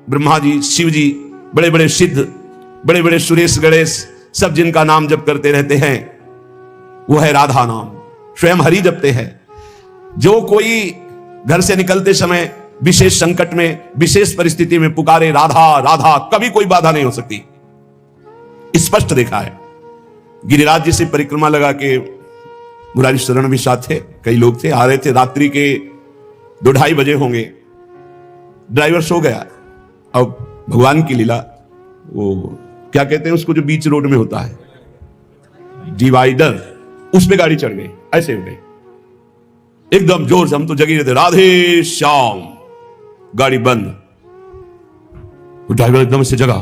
ब्रह्मा जी, शिव जी, बड़े बड़े सिद्ध, बड़े बड़े सुरेश गणेश, सब जिनका नाम जप करते रहते हैं वो है राधा नाम। स्वयं हरि जपते हैं। जो कोई घर से निकलते समय विशेष संकट में, विशेष परिस्थिति में पुकारे राधा राधा, कभी कोई बाधा नहीं हो सकती। स्पष्ट देखा है। गिरिराज जी से परिक्रमा लगा के मुरारी शरण भी साथ थे, कई लोग थे, आ रहे थे, रात्रि के 2-2:30 बजे होंगे। ड्राइवर सो गया। अब भगवान की लीला, वो क्या कहते हैं उसको जो बीच रोड में होता है, डिवाइडर, उस पे गाड़ी चढ़ गई, ऐसे हो गई एकदम जोर से। हम तो जगी रहते, राधे श्याम, गाड़ी बंद। ड्राइवर एकदम से जगा,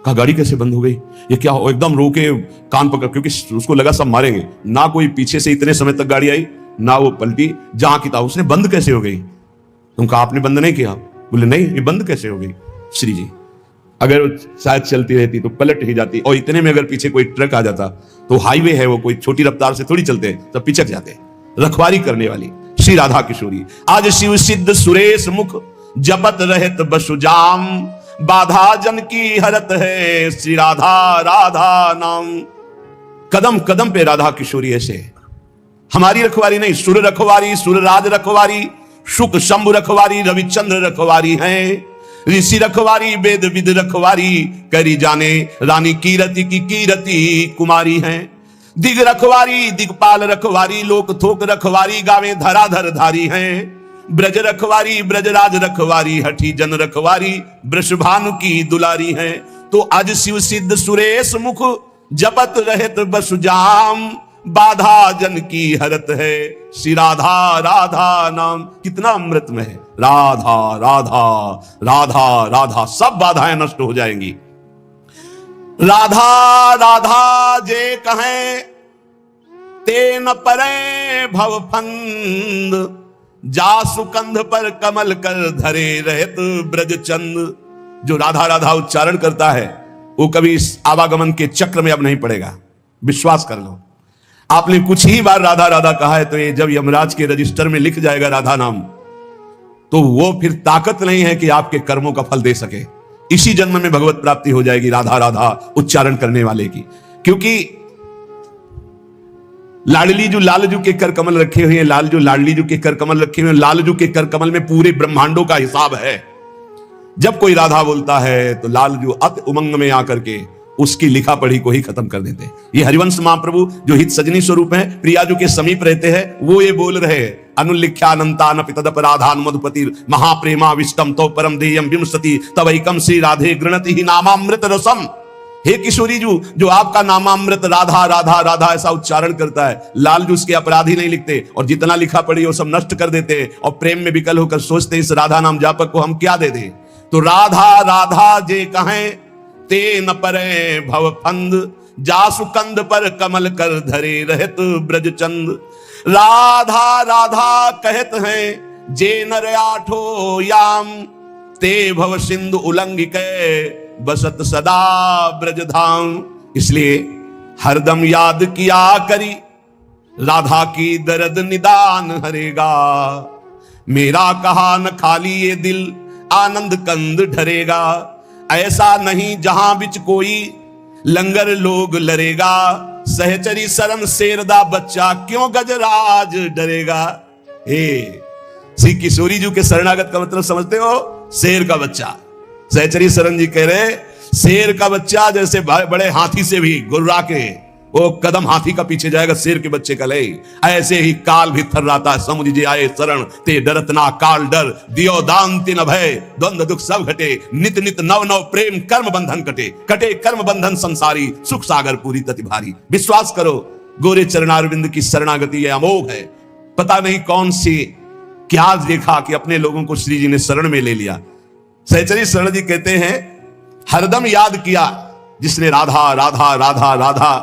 कहा गाड़ी कैसे बंद हो गई, ये क्या हो? एकदम रोके, कान पकड़, क्योंकि उसको लगा सब मारेंगे। ना कोई पीछे से इतने समय तक गाड़ी आई, ना वो पलटी, जहां की था उसने बंद कैसे हो गई? तुम कहा आपने बंद नहीं किया? बोले नहीं, ये बंद कैसे हो गई? श्री जी, अगर शायद चलती रहती तो पलट ही जाती, और इतने में अगर पीछे कोई ट्रक आ जाता, तो हाईवे है वो, कोई छोटी रफ्तार से थोड़ी चलते, सब पिचक जाते। रखवारी करने वाली श्री राधा किशोरी। आज शिव सिद्ध सुरेश मुख, जपत रहत बसुजाम, बाधा जन की हरत है श्री राधा राधा नाम। कदम कदम पे राधा किशोरी ऐसे। हमारी रखवारी नहीं, सुर रखवारी, सुरराज रखवारी, शुक शंभु रखवारी, रविचंद्र रखवारी हैं। ऋषि रखवारी, वेद विद रखवारी, करी जाने रानी कीरति की कीरति कुमारी हैं। दिग रखवारी, दिगपाल रखवारी, लोक थोक रखवारी, गावे धराधर धारी हैं। ब्रज रखवारी, ब्रजराज रखवारी, हठी जन रखवारी, वृषभानु की दुलारी हैं। तो आज शिव सिद्ध सुरेश मुख, जपत रहत बसुजाम, बाधा जन की हरत है श्री राधा राधा नाम। कितना अमृत में है, राधा राधा राधा राधा, सब बाधाएं नष्ट हो जाएंगी। राधा राधा जे कहें, ते न परे भव फंद, जासु कंध पर कमल कर धरे रहत ब्रज चंद। जो राधा राधा उच्चारण करता है वो कभी इस आवागमन के चक्र में अब नहीं पड़ेगा, विश्वास कर लो। आपने कुछ ही बार राधा राधा कहा है, तो ये जब यमराज के रजिस्टर में लिख जाएगा राधा नाम, तो वो फिर ताकत नहीं है कि आपके कर्मों का फल दे सके। इसी जन्म में भगवत प्राप्ति हो जाएगी राधा राधा उच्चारण करने वाले की। क्योंकि लाडली जो लालजू के कर कमल रखे हुए हैं, लालजू लाडली जो के कर कमल रखे हुए हैं, लालजू के कर कमल में पूरे ब्रह्मांडों का हिसाब है। जब कोई राधा बोलता है तो लालजू अति उमंग में आकर के उसकी लिखा पढ़ी को ही खत्म कर देते हैं। ये हरिवंश महाप्रभु जो हित सजनी स्वरूप है, प्रियाजू के समीप रहते हैं, वो ये बोल रहे हैं, अनुल्लिख्यानंतान पितदपराधान मधुपति महाप्रेमा विष्टम तो परम देयम विमसति तवैकम श्री राधे गृणति ही नामामृत रसम। हे किशोरी जू, जो आपका नामामृत राधा राधा राधा ऐसा उच्चारण करता है, लालजू उसके अपराधी नहीं लिखते, और जितना लिखा पढ़ी वो सब नष्ट कर देते, और प्रेम में विकल होकर सोचते इस राधा नाम जापक को हम क्या दे दें। तो राधा राधा जे कहें, ते न परे भव फंद, जासु कंद पर कमल कर धरे रहत ब्रज चंद। राधा राधा कहत हैं, जे नर आठो याम, ते भव सिंधु उल्लंघिक बसत सदा ब्रज धाम। इसलिए हरदम याद किया करी, राधा की दर्द निदान हरेगा। मेरा कहा न खाली ये दिल, आनंद कंद ढरेगा। ऐसा नहीं जहां बिच कोई, लंगर लोग लरेगा। सहचरी शरण शेरदा बच्चा, क्यों गजराज डरेगा। हे श्री किशोरी जी के शरणागत का मतलब समझते हो? शेर का बच्चा। सहचरी शरण जी कह रहे, शेर का बच्चा जैसे बड़े हाथी से भी गुर्रा के वो कदम हाथी का पीछे जाएगा, शेर के बच्चे का ले, ऐसे ही काल भी थर्राता है। समुझ जे आए शरण, ते डरत ना काल डर, दियो दान तिन भय, द्वंद्व दुख सब घटे। नित नित नव नव प्रेम कर्म बंधन कटे, कटे कर्म बंधन संसारी, सुख सागर पूरी तति भारी। विश्वास करो, गोरे चरणारविंद की शरणागति अमोघ है। पता नहीं कौन सी क्या देखा कि अपने लोगों को श्री जी ने शरण में ले लिया। सहचरी शरण जी कहते हैं, हरदम याद किया जिसने राधा राधा राधा राधा,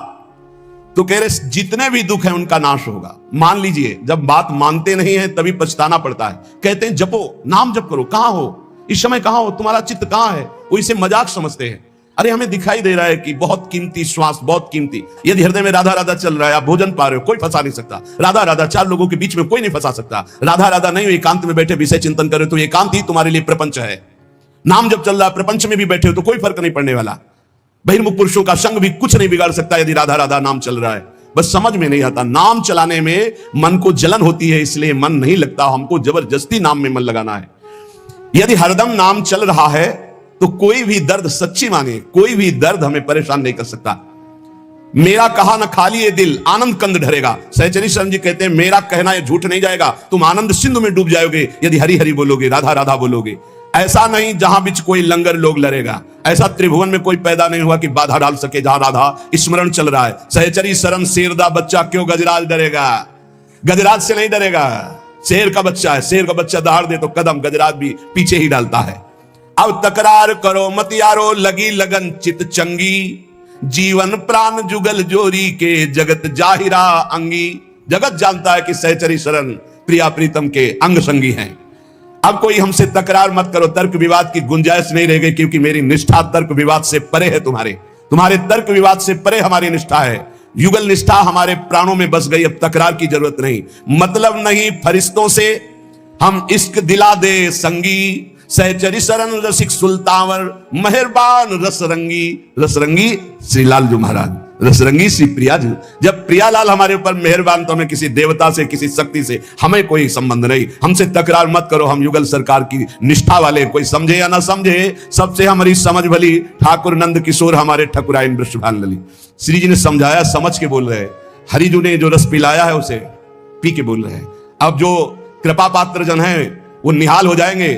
तो कह रहे जितने भी दुख हैं उनका नाश होगा। मान लीजिए, जब बात मानते नहीं है तभी पछताना पड़ता है। कहते हैं जपो, नाम जप करो, कहां हो इस समय, कहां हो, तुम्हारा चित्त कहां है। वो इसे मजाक समझते हैं। अरे हमें दिखाई दे रहा है कि बहुत कीमती श्वास, बहुत कीमती, यदि हृदय में राधा राधा चल रहा है, आप भोजन पा रहे हो, कोई फंसा नहीं सकता। राधा राधा चार लोगों के बीच में कोई नहीं फंसा सकता। राधा राधा नहीं, एकांत में बैठे विषय चिंतन करे तो एकांत ही तुम्हारे लिए प्रपंच है। नाम जब चल रहा है, प्रपंच में भी बैठे हो तो कोई फर्क नहीं पड़ने वाला। बहिर्मुख पुरुषों का संग भी कुछ नहीं बिगाड़ सकता यदि राधा राधा नाम चल रहा है। बस समझ में नहीं आता, नाम चलाने में मन को जलन होती है, इसलिए मन नहीं लगता। हमको जबरदस्ती नाम में मन लगाना है। यदि हरदम नाम चल रहा है तो कोई भी दर्द, सच्ची माने, कोई भी दर्द हमें परेशान नहीं कर सकता। मेरा कहा न खाली ये दिल आनंद कंद ढरेगा। सहचरी शरण जी कहते हैं मेरा कहना ये झूठ नहीं जाएगा, तुम आनंद सिंधु में डूब जाओगे यदि हरि हरि बोलोगे, राधा राधा बोलोगे। ऐसा नहीं जहां बीच कोई लंगर लोग लड़ेगा, ऐसा त्रिभुवन में कोई पैदा नहीं हुआ कि बाधा डाल सके जहां राधा स्मरण चल रहा है। सहचरी शरण शेरदा बच्चा, क्यों गजराज डरेगा? गजराज से नहीं डरेगा, शेर का बच्चा है। शेर का बच्चा दहाड़ दे तो कदम गजराज भी पीछे ही डालता है। अब तकरार करो मत यारो, लगी लगन चित चंगी, जीवन प्राण जुगल जोरी के जगत जाहिरा अंगी। जगत जानता है कि सहचरी शरण प्रिया प्रीतम के अंग संगी हैं। अब कोई हमसे तकरार मत करो, तर्क विवाद की गुंजाइश नहीं रह गई, क्योंकि मेरी निष्ठा तर्क विवाद से परे है। तुम्हारे तर्क विवाद से परे हमारी निष्ठा है। युगल निष्ठा हमारे प्राणों में बस गई, अब तकरार की जरूरत नहीं। मतलब नहीं फरिश्तों से हम इश्क दिला दे संगी, सहचरी शरण रसिक सुल्तावर, मेहरबान रसरंगी। रसरंगी श्री लालजू महाराज, रसरंगी श्री प्रिया जी। जब प्रियालाल हमारे ऊपर मेहरबान तो हमें किसी देवता से, किसी शक्ति से हमें कोई संबंध नहीं। हमसे तकरार मत करो, हम युगल सरकार की निष्ठा वाले, कोई समझे या ना समझे सबसे हमारी समझ भली। ठाकुर नंद किशोर हमारे ठकुराइन वृषभान लली। श्री जी ने समझाया, समझ के बोल रहे हैं। हरिजू ने जो रस पिलाया है उसे पी के बोल रहे हैं। अब जो कृपा पात्र जन है वो निहाल हो जाएंगे,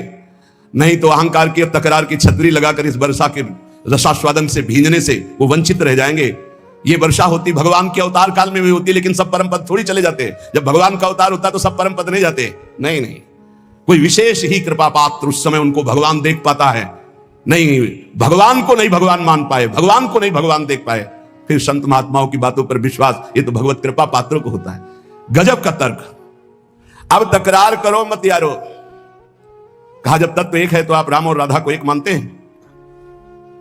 नहीं तो अहंकार की तकरार की छतरी लगाकर इस वर्षा के रसास्वादन से भींजने से वो वंचित रह जाएंगे। ये वर्षा होती भगवान के अवतार काल में भी होती, लेकिन सब परम पद थोड़ी चले जाते। जब भगवान का अवतार होता तो सब परम पद नहीं जाते। नहीं नहीं, कोई विशेष ही कृपा पात्र उस समय उनको भगवान देख पाता है। नहीं, भगवान को नहीं भगवान मान पाए, भगवान को नहीं भगवान देख पाए, फिर संत महात्माओं की बातों पर विश्वास, ये तो भगवत कृपा पात्रों को होता है। गजब का तर्क। अब तकरार करो मत यारो। कहा जब तत्व एक है तो आप राम और राधा को एक मानते हैं?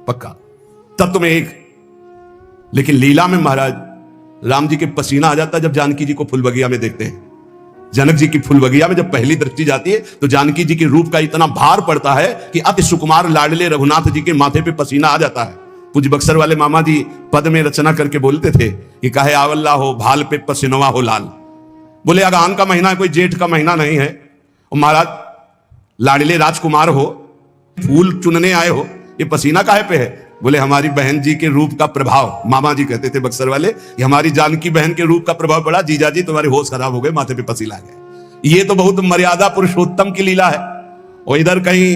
पक्का तत्व में एक। लेकिन लीला में महाराज राम जी के पसीना आ जाता है जब जानकी जी को फूल बगिया में देखते हैं। जनक जी की फूल बगिया में जब पहली दृष्टि जाती है तो जानकी जी के रूप का इतना भार पड़ता है कि अति सुकुमार लाडले रघुनाथ जी के माथे पे पसीना आ जाता है। पूज्य बक्सर वाले मामा जी पद में रचना करके बोलते थे कि कहे आवल्ला हो भाल पे पसीनवा हो लाल। बोले अगान का महीना कोई जेठ का महीना नहीं है। और महाराज लाडले राजकुमार हो, फूल चुनने आए हो, ये पसीना काहे पे है? बोले हमारी बहन जी के रूप का प्रभाव। मामा जी कहते थे बक्सर वाले कि हमारी जानकी बहन के रूप का प्रभाव पड़ा, जीजा जी तुम्हारे होश खराब हो गए, माथे पे पसीना आ गया। ये तो बहुत मर्यादा पुरुषोत्तम की लीला है। और इधर कहीं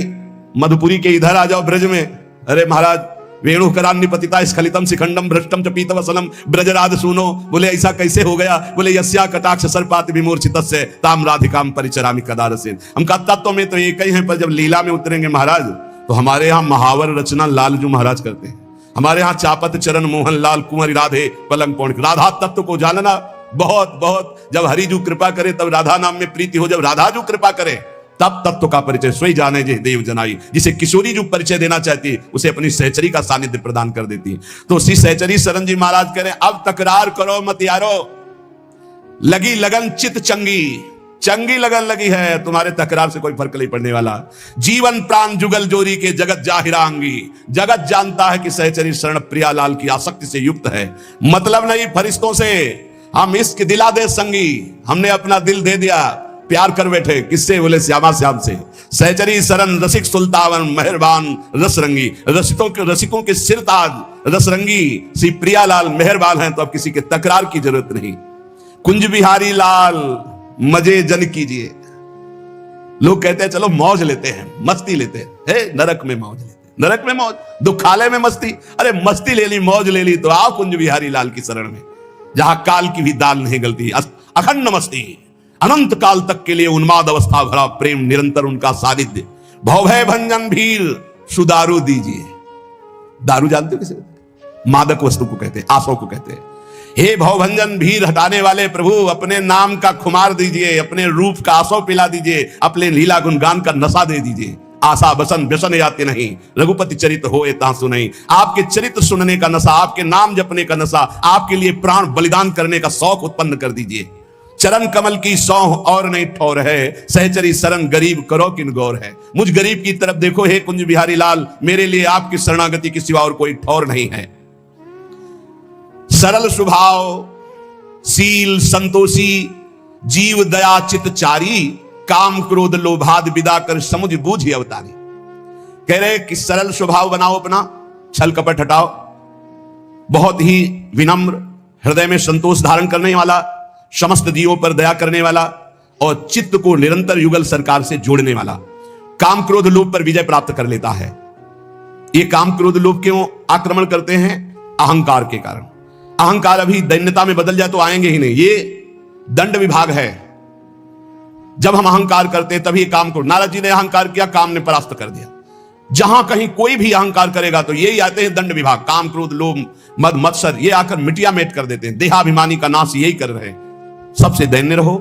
मधुपुरी के इधर आ जाओ ब्रज में, अरे महाराज वेणुकरान्य पतिता स्खलितम शिखंडम भ्रष्टम च पीतवसनम ब्रजराज सुनो। बोले ऐसा कैसे हो गया? बोले यस्या कटाक्ष सर्पात विमूर्छितस्य ताम राधिकाम परिचरामि कदारसेन। हम का तत्व में तो एक ही हैं, पर जब लीला में उतरेंगे महाराज तो हमारे यहाँ महावर रचना लालजू महाराज करते हैं। हमारे यहाँ चापत चरण मोहन लाल कुंवर राधे पलंग पौंड। राधा तत्व को जानना बहुत बहुत, जब हरिजू कृपा करे तब राधा नाम में प्रीति हो, जब राधाजू कृपा करे तब तत्व का परिचय सोई जाने जे देव जनाई। जिसे किशोरी जो परिचय देना चाहती है उसे अपनी सहचरी का सानिध्य प्रदान कर देती है। तो श्री सहचरी शरण जी महाराज कह रहे अब तकरार करो मत यारो, लगी लगन चित चंगी। चंगी लगन लगी है, तुम्हारे तकरार से कोई फर्क नहीं पड़ने वाला। जीवन प्राण जुगल जोरी के जगत जाहिरा अंगी। जगत जानता है कि सहचरी शरण प्रियालाल की आसक्ति से युक्त है। मतलब नहीं फरिश्तों से हम इश्क दिला दे संगी। हमने अपना दिल दे दिया, प्यार कर बैठे। किससे? बोले श्यामा श्याम से। सहचरी शरण रसिक सुल्तावन मेहरबान रसरंगी। रसिकों के सिरताज रसरंगी श्री प्रियालाल मेहरबान हैं, तो अब किसी के तकरार की जरूरत नहीं। कुंज बिहारी लाल मजे जन कीजिए। लोग कहते हैं चलो मौज लेते हैं, मस्ती लेते हैं। हे नरक में मौज लेते हैं, नरक में मौज, दुखालय में मस्ती। अरे मस्ती ले ली, मौज ले ली तो आओ कुंज बिहारी लाल की शरण में, जहां काल की भी दाल नहीं गलती। अखंड मस्ती, अनंत काल तक के लिए उन्माद अवस्था भरा प्रेम, निरंतर उनका सानिध्य। भवभय भंजन भीर सुदारू दीजिए। दारू जानते हो किसे? मादक वस्तु को कहते हैं, आसों को कहते हैं। हे भवभंजन भीर हटाने वाले प्रभु, अपने नाम का खुमार दीजिए, अपने रूप का आसो पिला दीजिए, अपने लीला गुणगान का नशा दे दीजिए। आशा बसन व्यसन याते नहीं, रघुपति चरित्र होए तासु नहीं। आपके चरित्र सुनने का नशा, आपके नाम जपने का नशा, आपके लिए प्राण बलिदान करने का शौक उत्पन्न कर दीजिए। चरण कमल की सौह और नहीं ठौर है, सहचरी शरण गरीब करो किन गौर है। मुझ गरीब की तरफ देखो हे कुंज बिहारी लाल, मेरे लिए आपकी शरणागति के सिवा और कोई ठौर नहीं है। सरल स्वभाव, शील संतोषी, जीव दया चित चारी, काम क्रोध लोभाद विदा कर समुझ बूझ अवतारी। कह रहे कि सरल स्वभाव बनाओ अपना, छल कपट हटाओ, बहुत ही विनम्र, हृदय में संतोष धारण करने वाला, समस्त जीवों पर दया करने वाला और चित्त को निरंतर युगल सरकार से जोड़ने वाला। काम क्रोध लोभ पर विजय प्राप्त कर लेता है। ये काम क्रोध लोभ क्यों आक्रमण करते हैं? अहंकार के कारण। अहंकार अभी दैन्यता में बदल जाए तो आएंगे ही नहीं। ये दंड विभाग है। जब हम अहंकार करते तभी काम क्रोध। नारद जी ने अहंकार किया, काम ने परास्त कर दिया। जहां कहीं कोई भी अहंकार करेगा तो यही आते हैं दंड विभाग, काम क्रोध लोभ मद मत्सर, ये आकर मिटिया मेट कर देते हैं। देहाभिमानी का नाश यही कर रहे हैं। सबसे दैन्य रहो,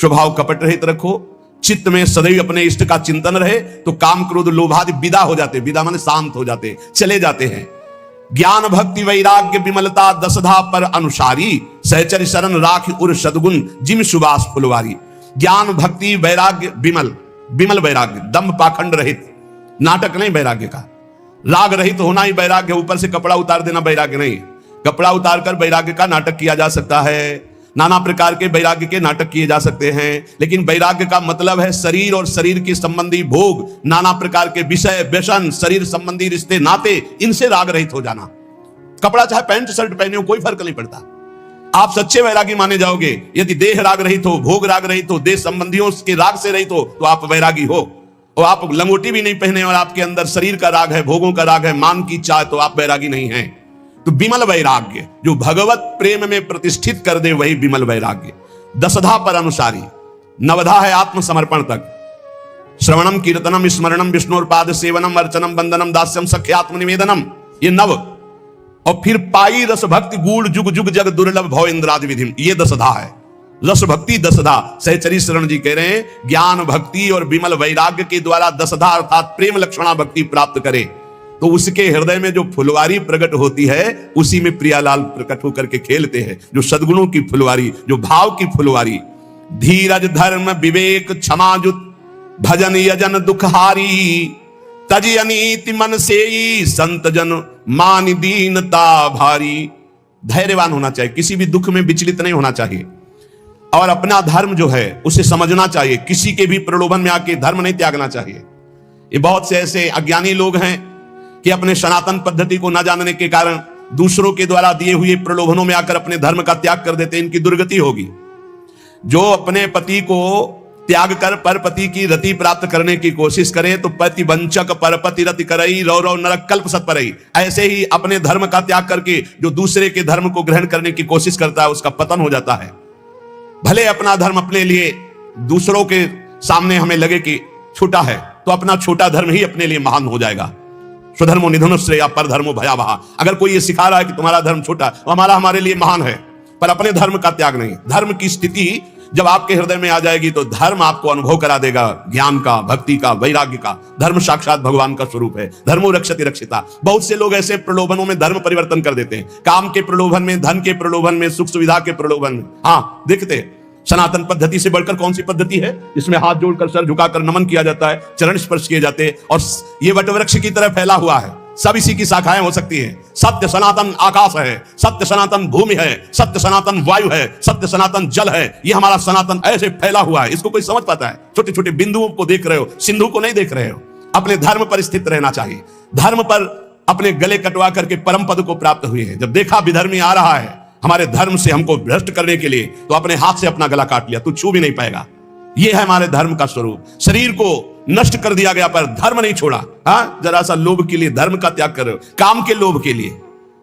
स्वभाव कपट रहित रखो, चित्त में सदैव अपने इष्ट का चिंतन रहे, तो काम क्रोध लोभादि विदा हो जाते। विदा माने शांत हो जाते, चले जाते हैं। ज्ञान भक्ति वैराग्य विमलता दसधा पर अनुसारी, सहचर शरण राख उर सदगुण जिम सुबास फुलवारी। ज्ञान भक्ति वैराग्य विमल, विमल वैराग्य, दम्भ पाखंड रहित, नाटक नहीं वैराग्य का। राग रहित होना ही वैराग्य, ऊपर से कपड़ा उतार देना वैराग्य नहीं। कपड़ा उतार कर वैराग्य का नाटक किया जा सकता है, नाना प्रकार के वैराग्य के नाटक किए जा सकते हैं, लेकिन वैराग्य का मतलब है शरीर और शरीर के संबंधी भोग, नाना प्रकार के विषय व्यसन, शरीर संबंधी रिश्ते नाते, इनसे राग रहित हो जाना। कपड़ा चाहे पैंट शर्ट पहने हो, कोई फर्क नहीं पड़ता। आप सच्चे वैरागी माने जाओगे यदि देह राग रहित हो, भोग राग रहित हो, देह संबंधियों के राग से रहित हो, तो आप वैरागी हो। और आप लंगोटी भी नहीं पहने और आपके अंदर शरीर का राग है, भोगों का राग है, मान की चाह, तो आप वैरागी नहीं हैं। तो विमल वैराग्य जो भगवत प्रेम में प्रतिष्ठित कर दे, वही विमल वैराग्य। दसधा पर अनुसारी, नवधा है आत्मसमर्पण तक। श्रवणम कीर्तनम स्मरणम विष्णुर्पाद सेवनम अर्चनम वंदनम दास्यम सख्यात्म निवेदनम, ये नव। और फिर पाई रस भक्ति गूढ़ जुग जुग जग दुर्लभ भव इंद्रादि विधिम, ये दसधा है। रस भक्ति दसधा, सहचरी शरण जी कह रहे हैं ज्ञान भक्ति और विमल वैराग्य के द्वारा दसधा अर्थात प्रेम लक्षणा भक्ति प्राप्त करे तो उसके हृदय में जो फुलवारी प्रकट होती है, उसी में प्रियालाल प्रकट होकर के खेलते हैं। जो सद्गुणों की फुलवारी, जो भाव की फुलवारी। धीरज धर्म विवेक क्षमाजुत भजन यजन दुखहारी, तज अनीति मन सेई संत जन मान दीनता भारी। धैर्यवान होना चाहिए, किसी भी दुख में विचलित नहीं होना चाहिए और अपना धर्म जो है उसे समझना चाहिए। किसी के भी प्रलोभन में आके धर्म नहीं त्यागना चाहिए। ये बहुत से ऐसे अज्ञानी लोग हैं कि अपने सनातन पद्धति को न जानने के कारण दूसरों के द्वारा दिए हुए प्रलोभनों में आकर अपने धर्म का त्याग कर देते हैं। इनकी दुर्गति होगी। जो अपने पति को त्याग कर परपति की रति प्राप्त करने की कोशिश करे तो पति वंचक परपति रति करई रौ रौ नरक कल्प सत्परई। ऐसे ही अपने धर्म का त्याग करके जो दूसरे के धर्म को ग्रहण करने की कोशिश करता है, उसका पतन हो जाता है। भले अपना धर्म अपने लिए दूसरों के सामने हमें लगे कि छोटा है, तो अपना छोटा धर्म ही अपने लिए महान हो जाएगा। स्वधर्मो निधनो श्रेया पर धर्मो भयावहा। अगर कोई ये सिखा रहा है कि तुम्हारा धर्म छोटा, हमारे लिए महान है, पर अपने धर्म का त्याग नहीं। धर्म की स्थिति जब आपके हृदय में आ जाएगी तो धर्म आपको अनुभव करा देगा ज्ञान का, भक्ति का, वैराग्य का। धर्म साक्षात भगवान का स्वरूप है। धर्मो रक्षति रक्षिता। बहुत से लोग ऐसे प्रलोभनों में धर्म परिवर्तन कर देते हैं। काम के प्रलोभन में, धन के प्रलोभन में, सुख सुविधा के प्रलोभन में। हाँ, देखते सनातन पद्धति से बढ़कर कौन सी पद्धति है जिसमें हाथ जोड़कर सर झुकाकर नमन किया जाता है, चरण स्पर्श किए जाते हैं, और ये वटवृक्ष की तरह फैला हुआ है। सब इसी की शाखाएं हो सकती हैं। सत्य सनातन आकाश है, सत्य सनातन भूमि है, सत्य सनातन वायु है, सत्य सनातन जल है। ये हमारा सनातन ऐसे फैला हुआ है। इसको कोई समझ पाता है? छोटे छोटे बिंदुओं को देख रहे हो, सिंधु को नहीं देख रहे हो। अपने धर्म पर स्थित रहना चाहिए। धर्म पर अपने गले कटवा करके परम पद को प्राप्त हुए हैं। जब देखा विधर्मी आ रहा है हमारे धर्म से हमको भ्रष्ट करने के लिए, तो अपने हाथ से अपना गला काट लिया, तू छू भी नहीं पाएगा। यह है हमारे धर्म का स्वरूप। शरीर को नष्ट कर दिया गया पर धर्म नहीं छोड़ा। हाँ, जरा सा लोभ के लिए धर्म का त्याग कर रहे हो। काम के लोभ के लिए,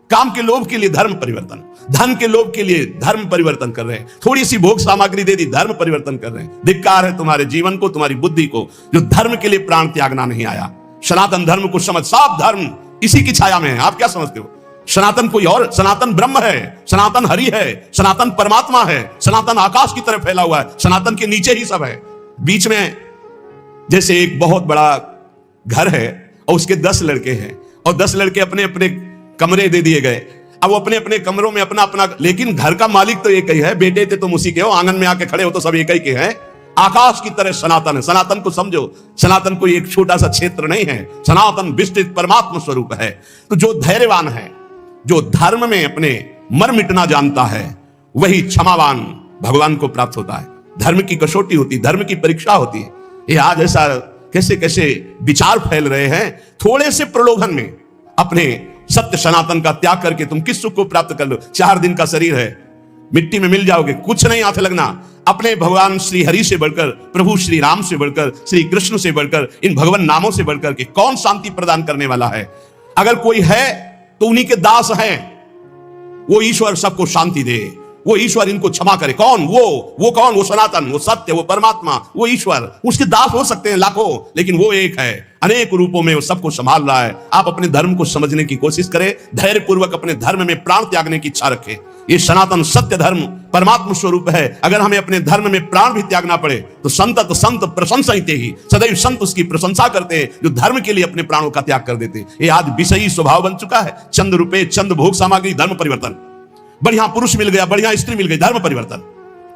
काम के लोभ के लिए धर्म परिवर्तन, धन के लोभ के लिए धर्म परिवर्तन कर रहे हैं। थोड़ी सी भोग सामग्री दे दी, धर्म परिवर्तन कर रहे हैं। धिक्कार है तुम्हारे जीवन को, तुम्हारी बुद्धि को, जो धर्म के लिए प्राण त्यागना नहीं आया। सनातन धर्म को समझ, साफ धर्म इसी की छाया में है। आप क्या समझते हो? सनातन कोई और, सनातन ब्रह्म है, सनातन हरि है, सनातन परमात्मा है, सनातन आकाश की तरफ फैला हुआ है। सनातन के नीचे ही सब है। बीच में जैसे एक बहुत बड़ा घर है और उसके 10 लड़के हैं और 10 लड़के अपने अपने कमरे दे दिए गए। अब वो अपने अपने कमरों में अपना अपना, लेकिन घर का मालिक तो एक ही है। बेटे थे तुम उसी के हो, आंगन में आके खड़े हो तो सब एक ही के हैं। आकाश की तरह सनातन है। सनातन को समझो, सनातन कोई एक छोटा सा क्षेत्र नहीं है, सनातन विस्तृत परमात्मा स्वरूप है। तो जो धैर्यवान है, जो धर्म में अपने मर मिटना जानता है, वही क्षमावान भगवान को प्राप्त होता है। धर्म की कसौटी होती, धर्म की परीक्षा होती है। ये आज ऐसा कैसे कैसे विचार फैल रहे हैं, थोड़े से प्रलोभन में अपने सत्य सनातन का त्याग करके तुम किस सुख को प्राप्त कर लो। 4 दिन का शरीर है, मिट्टी में मिल जाओगे, कुछ नहीं हाथ लगना। अपने भगवान श्री हरि से बढ़कर, प्रभु श्री राम से बढ़कर, श्री कृष्ण से बढ़कर, इन भगवान नामों से बढ़कर के कौन शांति प्रदान करने वाला है? अगर कोई है तो उन्हीं के दास हैं। वो ईश्वर सबको शांति दे, वो ईश्वर इनको क्षमा करे। कौन? वो कौन? वो सनातन, वो सत्य, वो परमात्मा, वो ईश्वर। उसके दास हो सकते हैं लाखों, लेकिन वो एक है, अनेक रूपों में वो सबको संभाल रहा है। आप अपने धर्म को समझने की कोशिश करें, धैर्य पूर्वक अपने धर्म में प्राण त्यागने की इच्छा रखें। ये सनातन सत्य धर्म परमात्मा स्वरूप है। अगर हमें अपने धर्म में प्राण भी त्यागना पड़े तो संत प्रशंसा ही सदैव संत उसकी प्रशंसा करते हैं जो धर्म के लिए अपने प्राणों का त्याग कर देते। ये आज विषयी स्वभाव बन चुका है। चंद रुपए, चंद भोग सामग्री, धर्म परिवर्तन। बढ़िया पुरुष मिल गया, बढ़िया स्त्री मिल गई, धर्म परिवर्तन।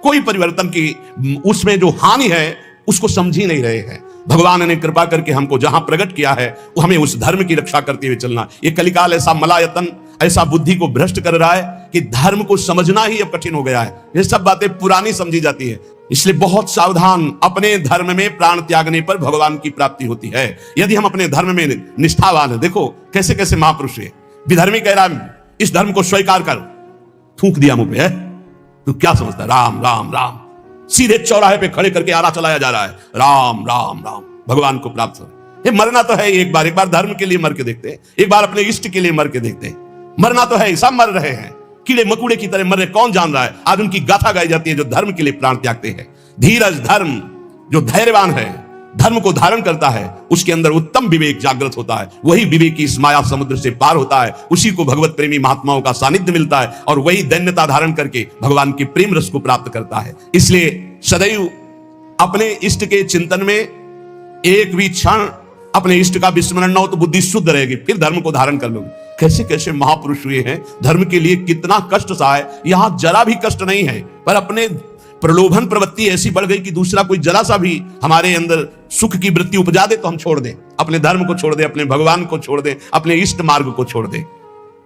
कोई परिवर्तन की उसमें जो हानि है उसको समझ ही नहीं रहे हैं। भगवान ने कृपा करके हमको जहां प्रकट किया है वो हमें उस धर्म की रक्षा करते हुए चलना। ये कलिकाल ऐसा मलायतन, ऐसा बुद्धि को भ्रष्ट कर रहा है कि धर्म को समझना ही अब कठिन हो गया है। ये सब बातें पुरानी समझी जाती है। इसलिए बहुत सावधान, अपने धर्म में प्राण त्यागने पर भगवान की प्राप्ति होती है। यदि हम अपने धर्म में निष्ठावान है, देखो कैसे कैसे महापुरुष है। विधर्मी कह रहा है इस धर्म को स्वीकार कर, थूक दिया मुंह पे, है तू क्या समझता है? राम राम राम, सीधे चौराहे पे खड़े करके आरा चलाया जा रहा है, राम राम राम, भगवान को प्राप्त हो। ये मरना तो है, एक बार धर्म के लिए मर के देखते हैं, एक बार अपने इष्ट के लिए मर के देखते हैं। मरना तो है, सब मर रहे हैं, कीड़े मकुड़े की तरह मर रहे, कौन जान रहा है? आज उनकी गाथा गाई जाती है जो धर्म के लिए प्राण त्यागते हैं। धीरज धर्म, जो धैर्यवान है, धर्म को धारण करता है, उसके अंदर उत्तम विवेक जागृत होता है। वही विवेक की इस माया समुद्र से पार होता है, उसी को भगवत प्रेमी महात्माओं का सानिध्य मिलता है और वही दैन्यता धारण करके भगवान के प्रेम रस को प्राप्त करता है। इसलिए सदैव अपने इष्ट के चिंतन में एक भी क्षण अपने इष्ट का विस्मरण न हो तो बुद्धि शुद्ध रहेगी, फिर धर्म को धारण कर लोगे। कैसे कैसे महापुरुष हुए हैं, धर्म के लिए कितना कष्ट सहा है। यहां जरा भी कष्ट नहीं है, पर अपने प्रलोभन प्रवृत्ति ऐसी बढ़ गई कि दूसरा कोई जरा सा भी हमारे अंदर सुख की वृत्ति उपजा दे तो हम छोड़ दें, अपने धर्म को छोड़ दें, अपने भगवान को छोड़ दें, अपने इष्ट मार्ग को छोड़ दें।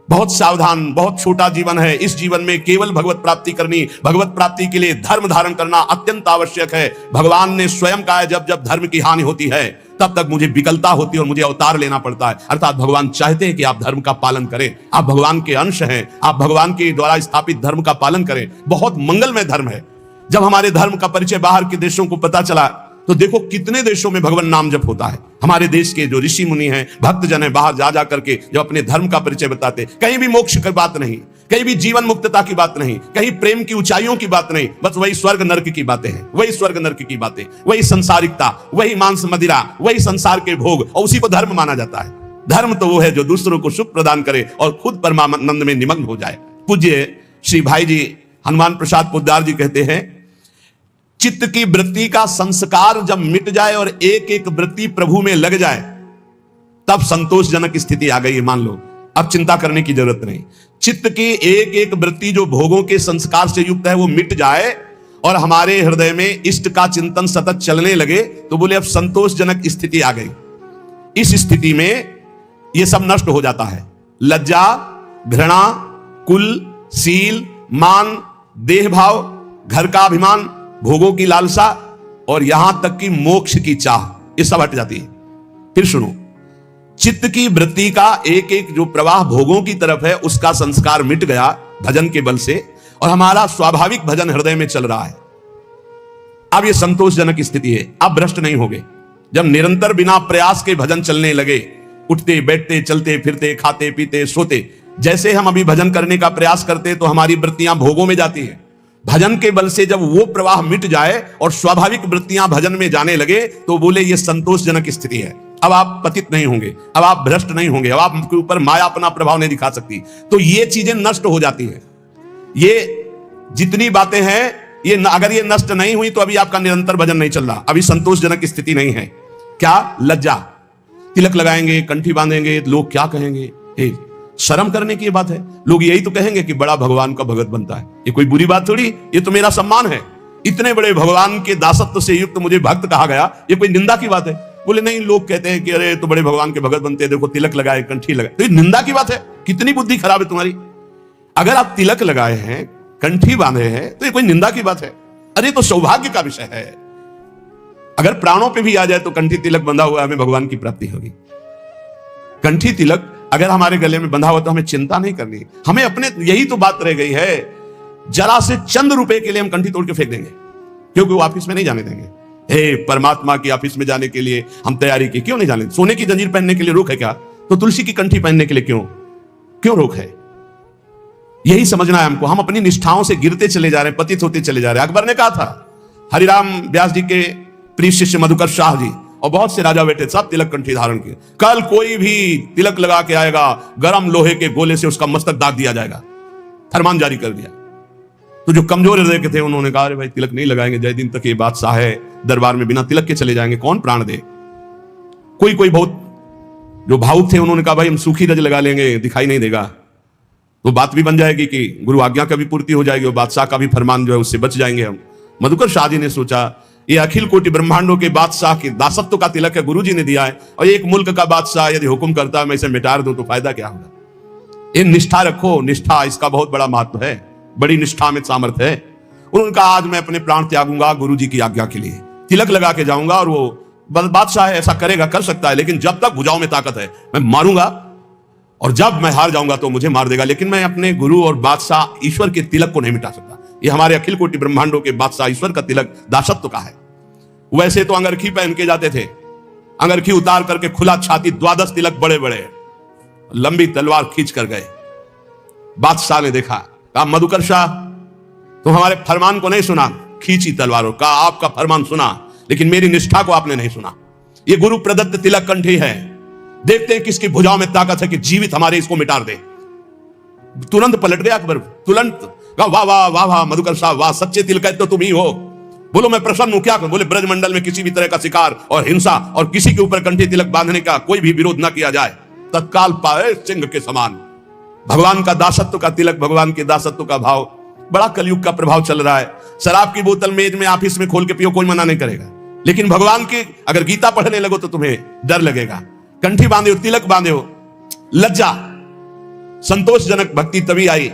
बहुत सावधान, बहुत छोटा जीवन है। इस जीवन में केवल भगवत प्राप्ति करनी, भगवत प्राप्ति के लिए धर्म धारण करना अत्यंत आवश्यक है। भगवान ने स्वयं कहा है जब जब धर्म की हानि होती है तब तक मुझे विकलता होती है और मुझे अवतार लेना पड़ता है। अर्थात भगवान चाहते हैं कि आप धर्म का पालन करें, आप भगवान के अंश हैं, आप भगवान के द्वारा स्थापित धर्म का पालन करें। बहुत मंगलमय धर्म है। जब हमारे धर्म का परिचय बाहर के देशों को पता चला तो देखो कितने देशों में भगवान नाम जप होता है। हमारे देश के जो ऋषि मुनि हैं, भक्त जन हैं, बाहर जा जा करके जब अपने धर्म का परिचय बताते, कहीं भी मोक्ष की बात नहीं, कहीं भी जीवन मुक्तता की बात नहीं, कहीं प्रेम की ऊंचाइयों की बात नहीं, बस वही स्वर्ग नरक की बातें हैं, वही स्वर्ग नरक की बातें, वही संसारिकता, वही मांस मदिरा, वही संसार के भोग, और उसी को धर्म माना जाता है। धर्म तो वो है जो दूसरों को सुख प्रदान करे और खुद परमानंद में निमग्न हो जाए। पूज्य श्री भाई जी हनुमान प्रसाद पोद्दार जी कहते हैं, चित्त की वृत्ति का संस्कार जब मिट जाए और एक एक वृत्ति प्रभु में लग जाए तब संतोषजनक स्थिति आ गई। मान लो अब चिंता करने की जरूरत नहीं। चित्त की एक एक वृत्ति जो भोगों के संस्कार से युक्त है वो मिट जाए और हमारे हृदय में इष्ट का चिंतन सतत चलने लगे तो बोले अब संतोषजनक स्थिति आ गई। इस स्थिति में यह सब नष्ट हो जाता है। लज्जा, घृणा, कुल, शील, मान, देह भाव, घर का अभिमान, भोगों की लालसा और यहां तक कि मोक्ष की चाह, ये सब हट जाती है। फिर सुनो, चित्त की वृत्ति का एक एक जो प्रवाह भोगों की तरफ है उसका संस्कार मिट गया भजन के बल से और हमारा स्वाभाविक भजन हृदय में चल रहा है। अब यह संतोषजनक स्थिति है। अब भ्रष्ट नहीं होगे। जब निरंतर बिना प्रयास के भजन चलने लगे, उठते बैठते चलते फिरते खाते पीते सोते, जैसे हम अभी भजन करने का प्रयास करते तो हमारी वृत्तियां भोगों में जाती है। भजन के बल से जब वो प्रवाह मिट जाए और स्वाभाविक वृत्तियां भजन में जाने लगे तो बोले ये संतोषजनक स्थिति है। अब आप पतित नहीं होंगे, अब आप भ्रष्ट नहीं होंगे, अब आपके ऊपर माया अपना प्रभाव नहीं दिखा सकती। तो ये चीजें नष्ट हो जाती हैं। ये जितनी बातें हैं ये अगर ये नष्ट नहीं हुई तो अभी आपका निरंतर भजन नहीं चल रहा, अभी संतोषजनक स्थिति नहीं है। क्या? लज्जा, तिलक लगाएंगे, कंठी बांधेंगे, लोग क्या कहेंगे, शर्म करने की बात है। लोग यही तो कहेंगे कि बड़ा भगवान का भगत बनता है, ये कोई बुरी बात थोड़ी, ये तो मेरा सम्मान है। इतने बड़े भगवान के दासत्व से युक्त मुझे भक्त कहा गया, ये कोई निंदा की बात है? बोले नहीं, लोग कहते हैं कि अरे तो बड़े भगवान के भगत बनते हैं, देखो तिलक लगाए, कंठी लगाए, तो ये निंदा की बात है? कितनी बुद्धि खराब है तुम्हारी। अगर आप तिलक लगाए हैं, कंठी बांधे हैं, तो ये कोई निंदा की बात है? अरे तो सौभाग्य का विषय है। अगर प्राणों पे भी आ जाए तो कंठी तिलक बंधा हुआ हमें भगवान की प्राप्ति होगी। कंठी तिलक अगर हमारे गले में बंधा हुआ तो हमें चिंता नहीं करनी। हमें अपने, यही तो बात रह गई है, जरा से चंद रुपए के लिए हम कंठी तोड़ के फेंक देंगे, क्योंकि वो ऑफिस में नहीं जाने देंगे। हे परमात्मा की ऑफिस में जाने के लिए हम तैयारी की, क्यों नहीं जाने? सोने की जंजीर पहनने के लिए रोक है क्या? तो तुलसी की कंठी पहनने के लिए क्यों रोक है? यही समझना है हमको। हम अपनी निष्ठाओं से गिरते चले जा रहे हैं, पतित होते चले जा रहे हैं। अकबर ने कहा था, हरिराम व्यास जी के प्रिय शिष्य मधुकर शाह जी और बहुत से राजा बेटे सब तिलक कंठी धारण किए। कल कोई भी तिलक लगा के आएगा, गरम लोहे के गोले से उसका मस्तक दाग दिया जाएगा, फरमान जारी कर दिया। तो जो कमजोर हृदय के थे उन्होंने कहा, अरे भाई तिलक नहीं लगाएंगे, जय दिन तक ये बादशाह है, दरबार में बिना तिलक के चले जाएंगे, कौन प्राण दे? कोई बहुत जो भावुक थे उन्होंने कहा, भाई हम सूखी रज लगा लेंगे, दिखाई नहीं देगा, तो बात भी बन जाएगी कि गुरु आज्ञा का भी पूर्ति हो जाएगी और बादशाह का भी फरमान जो है उससे बच जाएंगे हम। मधुकर शाह जी ने सोचा, ये अखिल कोटि ब्रह्मांडों के बादशाह के दासत्व का तिलक है, गुरु जी ने दिया है, और एक मुल्क का बादशाह यदि हुक्म करता है मैं इसे मिटा दूं तो फायदा क्या होगा? ये निष्ठा रखो, निष्ठा, इसका बहुत बड़ा महत्व है, बड़ी निष्ठा में सामर्थ्य है। उन्होंने कहा, आज मैं अपने प्राण त्यागूंगा गुरु जी की आज्ञा के लिए, तिलक लगा के जाऊंगा, और वो बादशाह है, ऐसा करेगा, कर सकता है, लेकिन जब तक भुजाओं में ताकत है मैं मारूंगा, और जब मैं हार जाऊंगा तो मुझे मार देगा, लेकिन मैं अपने गुरु और बादशाह ईश्वर के तिलक को नहीं मिटा सकता। ये हमारे अखिल कोटि ब्रह्मांडों के बादशाह ईश्वर का तिलक दासत्व का है। वैसे तो अंगरखी पहन के जाते थे, अंगरखी उतार करके खुला छाती, 12 तिलक बड़े बड़े, लंबी तलवार खींच कर गए। बादशाह ने देखा, कहा मधुकर शाह तुम हमारे फरमान को नहीं सुना, खींची तलवारों का, आपका फरमान सुना लेकिन मेरी निष्ठा को आपने नहीं सुना। ये गुरु प्रदत्त तिलक कंठी है, देखते हैं किसकी भुजाओं में ताकत है कि जीवित हमारे इसको मिटा दे। तुरंत पलट गया अकबर, तुरंत कहा, वाह वाह वाह वाह मधुकर शाह, वाह, सच्चे तिलक तो तुम ही हो। बोलो मैं प्रसन्न हूं, क्या करूं? बोले ब्रजमंडल में किसी भी तरह का शिकार और हिंसा और किसी के ऊपर कंठी तिलक बांधने का कोई भी विरोध न किया जाए, तत्काल पाए सिंह के समान। भगवान का दासत्व का तिलक, भगवान के दासत्व का भाव, बड़ा कलयुग का प्रभाव चल रहा है। शराब की बोतल मेज में ऑफिस में खोल के पियो, कोई मना नहीं करेगा, लेकिन भगवान की अगर गीता पढ़ने लगो तो तुम्हें डर लगेगा। कंठी बांधे हो, तिलक बांधे हो, लज्जा, संतोषजनक भक्ति तभी आई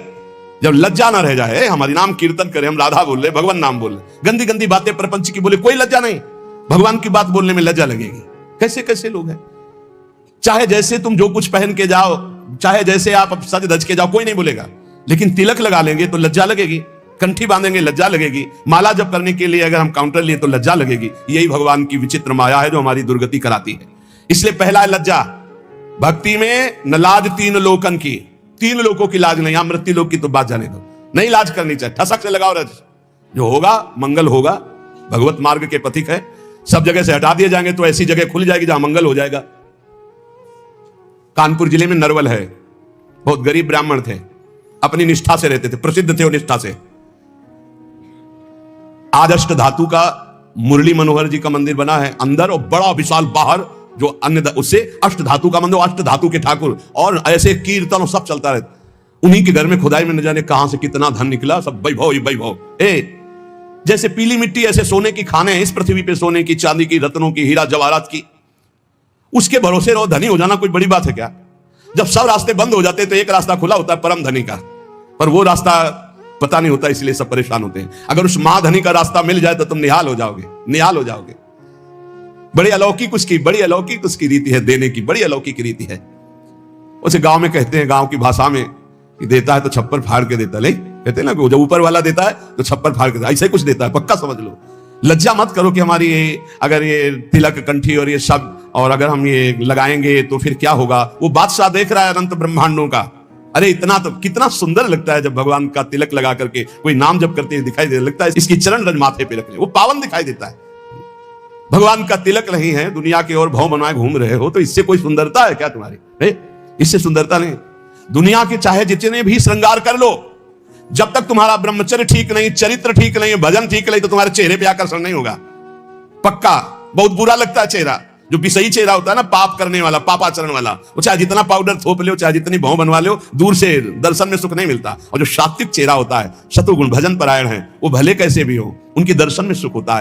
जब लज्जा ना रह जाए। हमारी नाम कीर्तन करें, हम राधा बोल रहे, भगवान नाम बोल रहे, गंदी गंदी बातें प्रपंच की बोले, कोई लज्जा नहीं, भगवान की बात बोलने में लज्जा लगेगी। कैसे कैसे लोग हैं, चाहे जैसे तुम जो कुछ पहन के जाओ, चाहे जैसे आप सज धज के जाओ, कोई नहीं बोलेगा, लेकिन तिलक लगा लेंगे तो लज्जा लगेगी, कंठी बांधेंगे लज्जा लगेगी, माला जप करने के लिए अगर हम काउंटर लिए तो लज्जा लगेगी। यही भगवान की विचित्र माया है जो हमारी दुर्गति कराती है। इसलिए पहला है लज्जा। भक्ति में न लाज तीन लोकन की, 3 लोगों की लाज नहीं, यहां मृत्यु लोक की तो बात जाने दो, नहीं लाज करनी चाहिए, ठसक से लगाओ रज, जो होगा मंगल होगा। भगवत मार्ग के पथिक है, सब जगह से हटा दिए जाएंगे तो ऐसी जगह खुल जाएगी जहां मंगल हो जाएगा। कानपुर जिले में नरवल है, बहुत गरीब ब्राह्मण थे, अपनी निष्ठा से रहते थे, प्रसिद्ध थे वो निष्ठा से। आज अष्ट धातु का मुरली मनोहर जी का मंदिर बना है अंदर, और बड़ा विशाल बाहर जो अन्य उससे अष्ट धातु का मंदिर, अष्ट धातु के ठाकुर, और ऐसे कीर्तन सब चलता रहता। उन्हीं के घर में खुदाई में न जाने कहां से कितना धन निकला, सब वैभव ही वैभव। जैसे पीली मिट्टी ऐसे सोने की खाने हैं इस पृथ्वी पे, सोने की, चांदी की, रत्नों की, हीरा जवाहरात की, उसके भरोसे रहो। धनी हो जाना कोई बड़ी बात है क्या? जब सब रास्ते बंद हो जाते तो एक रास्ता खुला होता है परम धनी का, पर वो रास्ता पता नहीं होता, इसलिए सब परेशान होते हैं। अगर उस महाधनी का रास्ता मिल जाए तो तुम निहाल हो जाओगे, निहाल हो जाओगे। बड़ी अलौकिक उसकी, बड़ी अलौकिक उसकी रीति है देने की, बड़ी अलौकिक रीति है। उसे गांव में कहते हैं, गांव की भाषा में, कि देता है तो छप्पर फाड़ के देता है, कहते हैं ना, जब ऊपर वाला देता है तो छप्पर फाड़ के देता है, ऐसे कुछ देता है, पक्का समझ लो। लज्जा मत करो कि हमारी ये, अगर ये तिलक कंठी और ये सब, और अगर हम ये लगाएंगे तो फिर क्या होगा। वो बादशाह देख रहा है अनंत ब्रह्मांडों का, अरे इतना तो कितना सुंदर लगता है जब भगवान का तिलक लगा करके कोई नाम जप करते दिखाई दे, लगता है इसकी चरण रज माथे पे रख ले, वो पावन दिखाई देता है। भगवान का तिलक नहीं है, दुनिया की ओर भव बनवाए घूम रहे हो, तो इससे कोई सुंदरता है क्या तुम्हारी? इससे सुंदरता नहीं। दुनिया के चाहे जितने भी श्रृंगार कर लो, जब तक तुम्हारा ब्रह्मचर्य ठीक नहीं, चरित्र ठीक नहीं, भजन ठीक नहीं, तो तुम्हारे चेहरे पे आकर्षण नहीं होगा, पक्का। बहुत बुरा लगता है चेहरा, जो पिसई चेहरा होता है ना, पाप करने वाला, पापाचरण वाला, वो चाहे जितना पाउडर थोप ले, चाहे जितनी भौं बनवा ले, दूर से दर्शन में सुख नहीं मिलता। और जो सात्विक चेहरा होता है, शत्रुगुण भजन परायण है, वो भले कैसे भी हो, उनके दर्शन में सुख होता है।